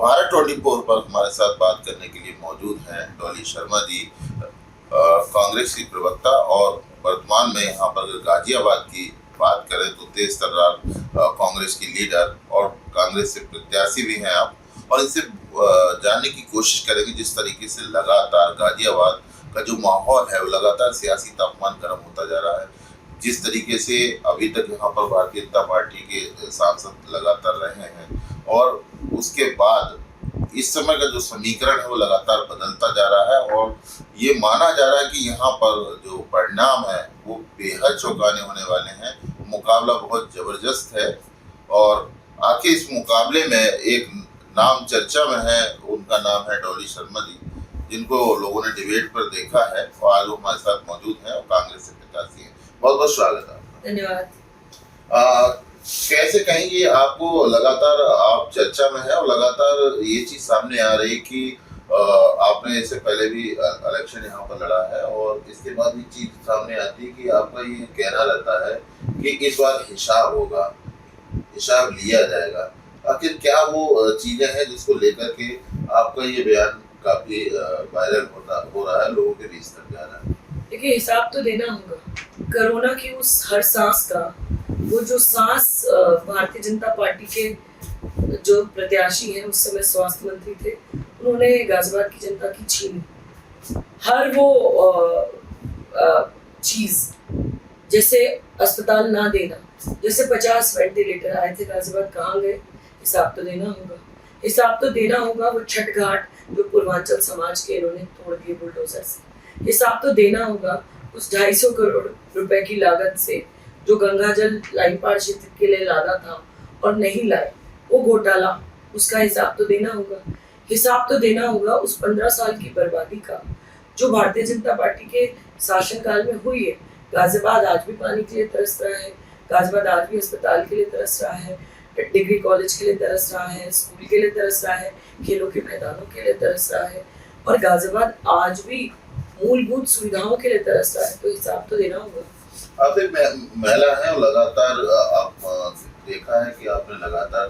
भारत 24 पर हमारे साथ बात करने के लिए मौजूद हैं डॉली शर्मा जी, कांग्रेस की प्रवक्ता और वर्तमान में यहाँ पर गाजियाबाद की बात करें तो तेज तर्रार कांग्रेस की लीडर और कांग्रेस से प्रत्याशी भी हैं आप। और इनसे जानने की कोशिश करेंगे जिस तरीके से लगातार गाजियाबाद का जो माहौल है वो लगातार सियासी तापमान गर्म होता जा रहा है। जिस तरीके से अभी तक यहाँ पर भारतीय जनता पार्टी के सांसद लगातार रहे हैं और उसके बाद इस समय का जो समीकरण है वो लगातार बदलता जा रहा है और ये माना जा रहा है कि यहाँ पर जो परिणाम है वो बेहद चौंकाने होने वाले हैं। मुकाबला बहुत जबरदस्त है और आखिर इस मुकाबले में एक नाम चर्चा में है, उनका नाम है डॉली शर्मा जी, जिनको लोगों ने डिबेट पर देखा है और आज वो हमारे साथ मौजूद हैं और कांग्रेस से प्रत्याशी हैं। बहुत बहुत स्वागत है आपका। धन्यवाद। कैसे कहेंगे, आपको लगातार आप चर्चा में है और लगातार ये चीज सामने आ रही कि आपने इससे पहले भी इलेक्शन यहाँ पर लड़ा है और इसके बाद ये चीज सामने आती है कि आपका ये कहना रहता है कि इस बार हिसाब होगा, हिसाब लिया जाएगा। आखिर क्या वो चीजें हैं जिसको लेकर के आपका ये बयान काफी वायरल हो रहा है, लोगों के बीच तक जा रहा है? देखिए, हिसाब तो देना होगा। कोरोना की उस हर सांस का, वो जो सांस भारतीय जनता पार्टी के जो प्रत्याशी हैं उस समय स्वास्थ्य मंत्री थे, उन्होंने गाजियाबाद की जनता की छीनी। हर वो चीज, जैसे अस्पताल ना देना, जैसे 50 वेंटिलेटर आए थे गाजियाबाद, कहाँ गए? हिसाब तो देना होगा। हिसाब तो देना होगा वो छठ घाट जो पूर्वांचल समाज के इन्होंने तोड़ दिए बुलडोजर से। हिसाब तो देना होगा उस 250 करोड़ रुपए की लागत से जो गंगा जल लाइन पार क्षेत्र के लिए लादा था और नहीं लाए, वो घोटाला, उसका हिसाब तो देना होगा। हिसाब तो देना होगा उस 15 साल की बर्बादी का जो भारतीय जनता पार्टी के शासनकाल में हुई है। गाजियाबाद आज भी पानी के लिए तरस रहा है, गाजियाबाद आज भी अस्पताल के लिए तरस रहा है, डिग्री कॉलेज के लिए तरस रहा है, स्कूल के लिए तरस रहा है, खेलों के मैदानों के लिए तरस रहा है और गाजियाबाद आज भी मूलभूत सुविधाओं के लिए तरस रहा है। तो हिसाब तो देना होगा। आप एक महिला है और लगातार आप देखा है कि आपने लगातार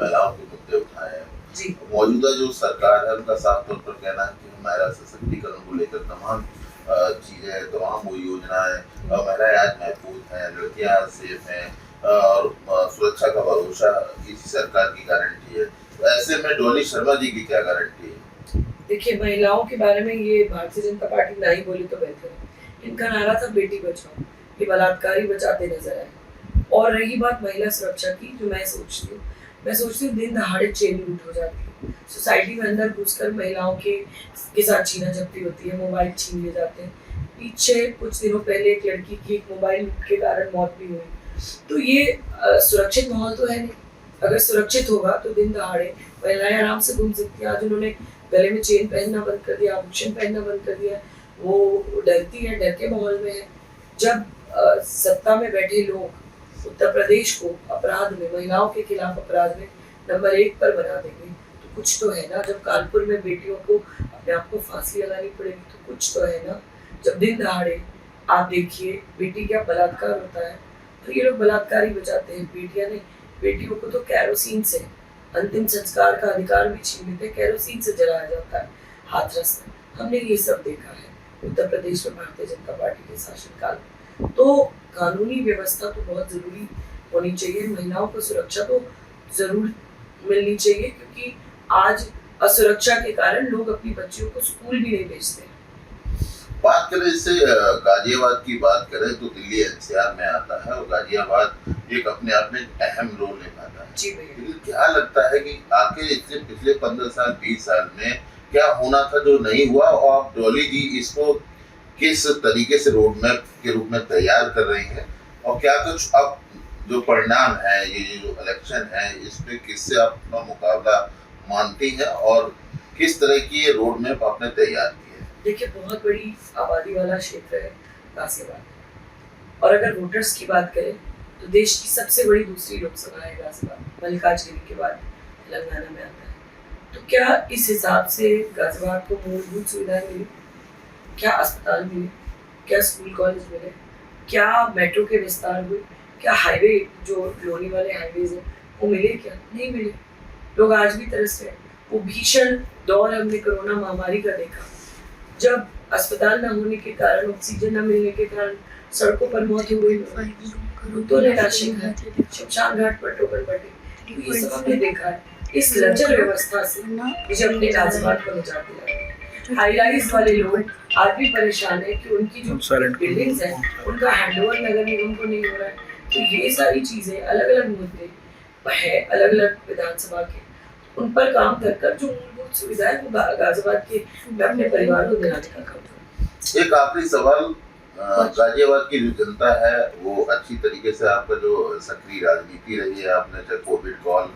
महिलाओं के मुद्दे उठाए हैं जी। मौजूदा जो सरकार है उनका साफ तौर पर कहना है कि महिला सशक्तिकरण को लेकर तमाम चीजें, तमाम वो योजनाएं, महिलाएं आज महफूज हैं, लड़कियां सेफ हैं और सुरक्षा का भरोसा इसी सरकार की गारंटी है। तो ऐसे में डॉली शर्मा जी की क्या गारंटी है? देखिए, महिलाओं के बारे में ये भारतीय जनता पार्टी ना ही बोली तो बेहतर है। इनका नारा था बेटी बचाओ, ये बलात्कारी बचाते नजर आए। और रही बात महिला सुरक्षा की, जो मैं सोचती हूँ दिन दहाड़े चेन लूट हो जाती है, सोसाइटी में अंदर घुसकर महिलाओं के साथ छीना झपटी होती है, मोबाइल छीन ले जाते हैं। पीछे कुछ दिनों पहले एक लड़की की एक मोबाइल लूट के कारण मौत भी हुई। तो ये सुरक्षित माहौल तो है नहीं। अगर सुरक्षित होगा तो दिन दहाड़े महिलाएं आराम से घूम सकती हैं। आज उन्होंने गले में चेन पहनना बंद कर दिया, आभूषण पहनना बंद कर दिया, वो डरती है, डर के माहौल में है। जब सत्ता में बैठे लोग उत्तर प्रदेश को अपराध में, महिलाओं के खिलाफ अपराध में नंबर 1 पर बना देंगे तो कुछ तो है ना। जब कानपुर में बेटियों को अपने आप को फांसी लगानी पड़ेगी तो कुछ तो है ना। जब दिन दहाड़े आप देखिए बेटी का बलात्कार होता है तो ये लोग बलात्कारी बचाते हैं, बेटियां नहीं। बेटियों को तो कैरोसिन से अंतिम संस्कार का अधिकार भी छीन लेते, कैरोसिन से जलाया जाता है, हाथरस में। हमने ये सब देखा है उत्तर प्रदेश में भारतीय जनता पार्टी के शासनकाल में। तो कानूनी व्यवस्था तो बहुत जरूरी होनी चाहिए, महिलाओं को सुरक्षा तो जरूर मिलनी चाहिए, क्योंकि आज असुरक्षा के कारण लोग अपनी बच्चियों को स्कूल भी नहीं भेजते। बात करें इससे गाजियाबाद की बात करें तो दिल्ली एनसीआर में आता है और गाजियाबाद एक अपने आप में अहम रोल निभाता है। जी भैया। लेकिन क्या लगता है कि आखिर इससे पिछले 15 साल 20 साल में क्या होना था जो नहीं हुआ और आप डॉली जी इसको किस तरीके से रोड मैप के रूप में तैयार कर रही हैं और क्या कुछ अब जो परिणाम है, ये जो इलेक्शन है, इस पे किससे आप अपना मुकाबला मानती हैं और किस तरह की ये रोड मैप आपने तैयार की है? देखिए, बहुत बड़ी आबादी वाला क्षेत्र है गाजियाबाद और अगर वोटर्स की बात करें तो देश की सबसे बड़ी दूसरी लोकसभा है गाजियाबाद, मल्काजगिरी के बाद तेलंगाना में आता है। तो क्या इस हिसाब से गाजियाबाद को मूलभूत सुविधाएं मिली? क्या अस्पताल मिले? क्या स्कूल कॉलेज मिले? क्या मेट्रो के विस्तार हुए? क्या हाईवे जो लोनी वाले हाईवेज हैं वो मिले? क्या नहीं मिले? लोग आज भी तरस रहे हैं। वो भीषण दौर हमने कोरोना महामारी का देखा, जब अस्पताल न होने के कारण, ऑक्सीजन न मिलने के कारण सड़कों पर मौत हो गई, तो राशि शमशान घाट पर टोकन बटे। तो ये सब हमने देखा है। इस लचर व्यवस्था से मुझे अपने गाजियाबाद को निजात दिलानी। हाई राइज वाले लोग आज भी परेशान है कि उनकी जो बिल्डिंग्स हैं उनका हैंडओवर नगर निगम को नहीं हो रहा है। तो ये सारी चीजें अलग अलग मुद्दे है, अलग अलग विधानसभा के, उन पर काम कर जो मूलभूत सुविधाएं वो गाजियाबाद के मैं अपने परिवार को दिलाने का काम करूँ। एक आखिरी सवाल, गाजियाबाद की जो जनता है वो अच्छी तरीके से, आपका जो सक्रिय राजनीति रही है, आपने चाहे कोविड कॉल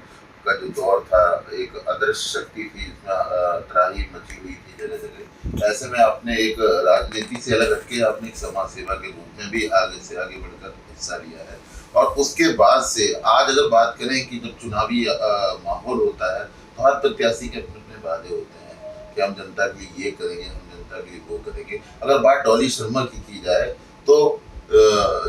का जो दौर था, एक अदृश्य शक्ति थी, इसमें त्राही मची हुई थी जगह जगह, ऐसे में आपने एक राजनीति से अलग हटके आपने एक समाज सेवा के रूप में भी आगे से आगे बढ़कर हिस्सा लिया है। और उसके बाद से आज अगर बात करें कि जब चुनावी माहौल होता है तो हर प्रत्याशी के अपने वादे होते हैं कि हम जनता के लिए ये करेंगे, हम जनता के लिए वो करेंगे। अगर बात डॉली शर्मा की जाए तो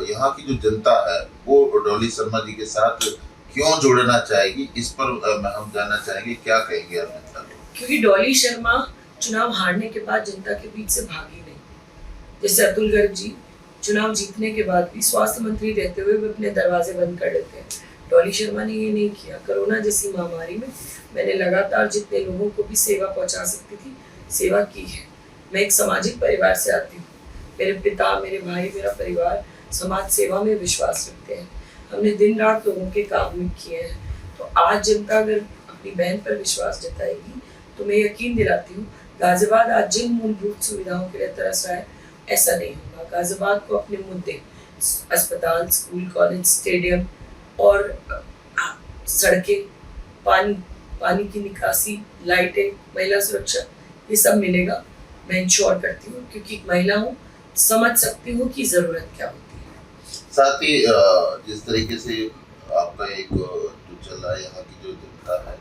यहाँ की जो जनता है वो डॉली शर्मा जी के साथ क्यों जुड़ना चाहेगी, इस पर हम जानना चाहेंगे, क्या कहेंगे आप जनता को? क्योंकि डॉली शर्मा चुनाव हारने के बाद जनता के बीच से भागी नहीं। जैसे अतुल गर्ग जी चुनाव जीतने के बाद भी स्वास्थ्य मंत्री रहते हुए भी अपने दरवाजे बंद कर देते हैं, डॉली शर्मा ने ये नहीं किया। कोरोना जैसी महामारी में मैंने लगातार जितने लोगों को भी सेवा पहुंचा सकती थी सेवा की है। मैं एक सामाजिक परिवार से आती हूँ, मेरे पिता, मेरे भाई, मेरा परिवार समाज सेवा में विश्वास रखते हैं। हमने दिन रात लोगों के काम में किए हैं। तो आज जनता अगर अपनी बहन पर विश्वास जताएगी तो मैं यकीन दिलाती हूँ गाजियाबाद आज जिन मूलभूत सुविधाओं के लिए तरस रहा है ऐसा नहीं होगा। गाजियाबाद को अपने मुद्दे, अस्पताल, स्कूल, कॉलेज, स्टेडियम और सड़कें, पानी की निकासी, लाइटें, महिला सुरक्षा, ये सब मिलेगा। मैं इंश्योर करती हूँ क्योंकि एक महिला हूँ, समझ सकती हूँ कि ज़रूरत क्या होती है। साथ ही जिस तरीके से आपका एक जो चल रहा है, यहाँ की जो जनता है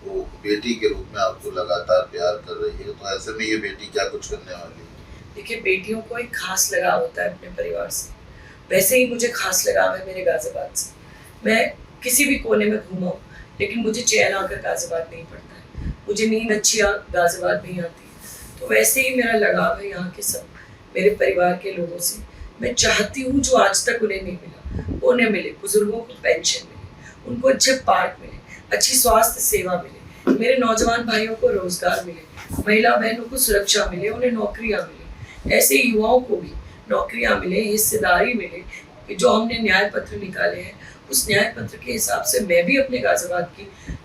वो बेटी के रूप में आपको लगातार प्यार कर रही है, तो ऐसे में ये बेटी क्या कुछ करने वाली है? देखिए, बेटियों को एक खास लगाव होता है अपने परिवार से, वैसे ही मुझे खास लगाव है मेरे गाजियाबाद से। मैं किसी भी कोने में घूमा लेकिन मुझे चैन आकर गाजियाबाद नहीं पड़ता है, मुझे नींद अच्छी गाजियाबाद नहीं आती है। तो वैसे ही मेरा लगाव है यहाँ के सब मेरे परिवार के लोगों से। मैं चाहती हूँ जो आज तक उन्हें नहीं मिला वो उन्हें मिले। बुजुर्गों को पेंशन मिले, उनको अच्छे पार्क मिले, अच्छी स्वास्थ्य सेवा मिले, मेरे नौजवान भाइयों को रोजगार मिले, महिला बहनों को सुरक्षा मिले, उन्हें नौकरियाँ मिले, ऐसे युवाओं को भी नौकरियाँ मिले, हिस्सेदारी मिले। कि जो हमने न्याय पत्र निकाले हैं उस न्याय पत्र के हिसाब से मैं भी अपने गाजियाबाद के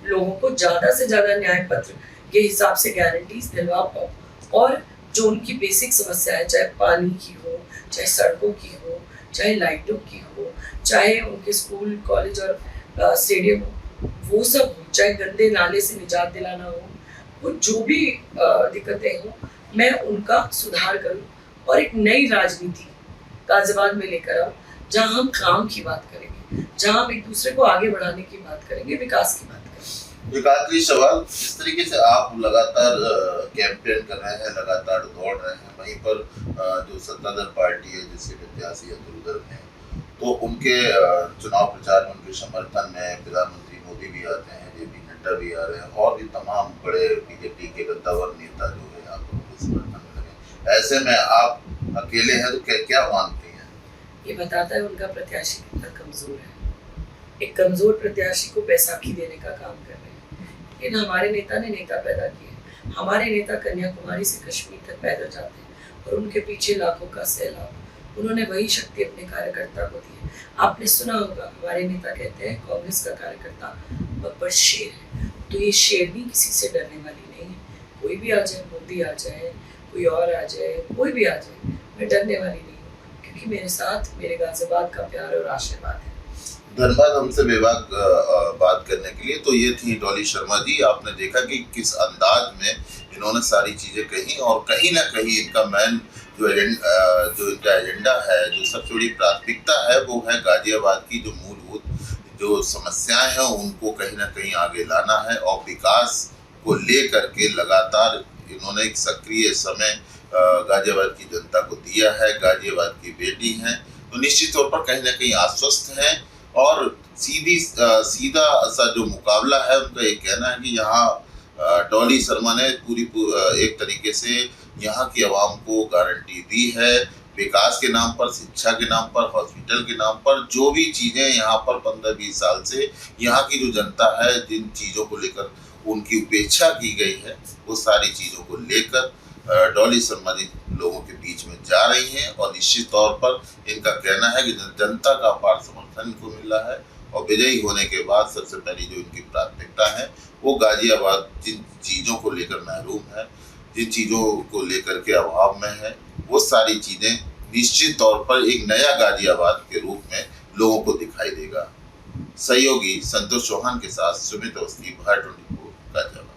लोगों को ज़्यादा से ज़्यादा न्याय पत्र के हिसाब से गारंटीज दिलवा पाऊँ, और जो उनकी बेसिक समस्या है, चाहे पानी की हो, चाहे सड़कों की हो, चाहे लाइटों की हो, चाहे उनके स्कूल, कॉलेज और स्टेडियम हो, वो सब हो, चाहे गंदे नाले से निजात दिलाना हो, वो जो भी दिक्कतें हों मैं उनका सुधार करूं और एक नई राजनीति गाजियाबाद में लेकर आऊं, जहां हम काम की बात करेंगे, जहां हम एक दूसरे को आगे बढ़ाने की बात करेंगे, विकास की बात करेंगे। एक आखिरी सवाल, जिस तरीके से आप लगातार कैंपेन कर रहे हैं, लगातार दौड़ रहे हैं, वहीं पर जो सत्ताधार पार्टी है जिसके प्रत्याशी अतुल गर्ग हैं, तो उनके चुनाव प्रचार में उनके समर्थन में प्रधानमंत्री मोदी भी आते हैं, जेपी नड्डा भी आ रहे हैं, और भी तमाम बड़े बीजेपी के कद्दावर नेता जो है यहाँ पर उनके समर्थन में लगे। ऐसे में आप अकेले हैं तो क्या मानती हैं? ये बताता है उनका प्रत्याशी कितना कमजोर है। एक कमजोर प्रत्याशी को बैसाखी देने का काम कर रहे हैं। लेकिन हमारे नेता ने नेता पैदा किए। हमारे नेता कन्याकुमारी से कश्मीर तक पैदल जाते हैं और उनके पीछे लाखों का सैलाब। उन्होंने वही शक्ति अपने कार्यकर्ता को दी है। आपने सुना होगा हमारे नेता कहते हैं कांग्रेस का कार्यकर्ता बब्बर शेर है। तो ये शेरनी किसी से डरने वाली नहीं है। कोई भी आ जाए, मोदी आ जाए, कोई और आ जाए, कोई भी आ जाए, मैं डरने वाली नहीं हूँ, क्योंकि मेरे साथ मेरे गाजियाबाद का प्यार और आशीर्वाद है। धन्यवाद हमसे बेबाक बात करने के लिए। तो ये थी डॉली शर्मा जी। आपने देखा कि किस अंदाज में इन्होंने सारी चीज़ें कही, और कहीं ना कहीं इनका मेन जो इनका एजेंडा है, जो सबसे बड़ी प्राथमिकता है, वो है गाजियाबाद की जो मूलभूत जो समस्याएं हैं उनको कहीं ना कहीं आगे लाना है, और विकास को ले करके लगातार इन्होंने एक सक्रिय समय गाजियाबाद की जनता को दिया है। गाजियाबाद की बेटी हैं तो निश्चित तौर पर कहीं ना कहीं आश्वस्त हैं, और सीधा सा जो मुकाबला है उनका ये कहना है कि यहाँ डॉली शर्मा ने एक तरीके से यहाँ की आवाम को गारंटी दी है, विकास के नाम पर, शिक्षा के नाम पर, हॉस्पिटल के नाम पर, जो भी चीज़ें यहाँ पर 15-20 साल से यहाँ की जो जनता है जिन चीज़ों को लेकर उनकी उपेक्षा की गई है, वो सारी चीज़ों को लेकर डॉली शर्मा जी लोगों के बीच में जा रही हैं और निश्चित तौर पर इनका कहना है कि जनता का अपार समर्थन इनको मिल रहा है और विजयी होने के बाद सबसे पहली जो इनकी प्राथमिकता है वो गाजियाबाद जिन चीज़ों को लेकर महरूम है, जिन चीज़ों को लेकर के अभाव में है, वो सारी चीज़ें निश्चित तौर पर एक नया गाजियाबाद के रूप में लोगों को दिखाई देगा। सहयोगी संतोष चौहान के साथ सुमित अवस्थी, भारत 24 गाजियाबाद।